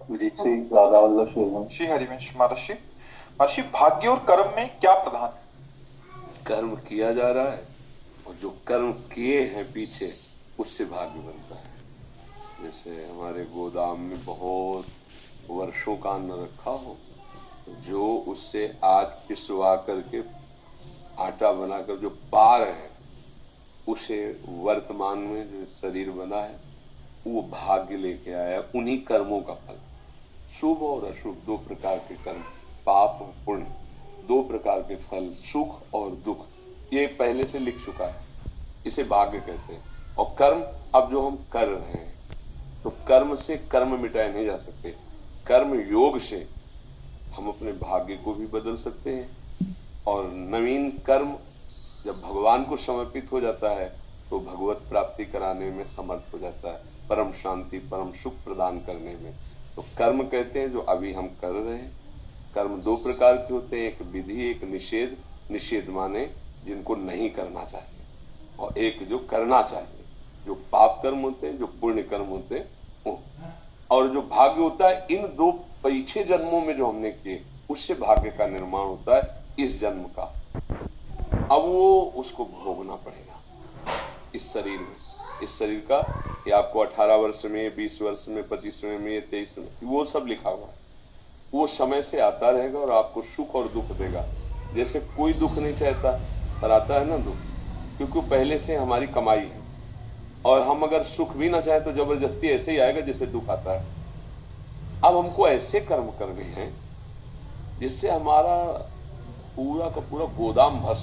श्री राधा वल्लभ शेरवन। श्री हरिवंश महर्षि। महर्षि, भाग्य और कर्म में क्या प्रधान है? कर्म किया जा रहा है और जो कर्म किए हैं पीछे उससे भाग्य बनता है। जैसे हमारे गोदाम में बहुत वर्षों का अन्न रखा हो, जो उससे आज पिसवा करके आटा बनाकर जो पा रहे हैं, उसे वर्तमान में जो शरीर बना है वो भाग्य लेके आया। उन्हीं कर्मों का फल, शुभ और अशुभ दो प्रकार के कर्म, पाप और पुण्य, दो प्रकार के फल, सुख और दुख, ये पहले से लिख चुका है। इसे भाग्य कहते हैं। और कर्म, अब जो हम कर रहे हैं, तो कर्म से कर्म मिटाए नहीं जा सकते। कर्म योग से हम अपने भाग्य को भी बदल सकते हैं। और नवीन कर्म जब भगवान को समर्पित हो जाता है तो भगवत प्राप्ति कराने में समर्थ हो जाता है, परम शांति परम सुख प्रदान करने में। तो कर्म कहते हैं जो अभी हम कर रहे हैं। कर्म दो प्रकार के होते हैं, एक विधि, एक निषेध। निषेध माने जिनको नहीं करना चाहिए, और एक जो करना चाहिए, जो पाप कर्म होते हैं, जो पुण्य कर्म होते हैं वो। और जो भाग्य होता है, इन दो पीछे जन्मों में जो हमने किए उससे भाग्य का निर्माण होता है इस जन्म का। अब वो उसको भोगना पड़ेगा इस शरीर में, इस शरीर का। ये आपको 18 वर्ष में, 20 वर्ष में, 25वें में, 23 में, वो सब लिखा हुआ है। वो समय से आता रहेगा और आपको सुख और दुख देगा। जैसे कोई दुख नहीं चाहता पर आता है ना दुख, क्योंकि पहले से हमारी कमाई है। और हम अगर सुख भी ना चाहे तो जबरदस्ती ऐसे ही आएगा जैसे दुख आता है। अब हमको ऐसे कर्म करने हैं जिससे हमारा पूरा का पूरा गोदाम भस्म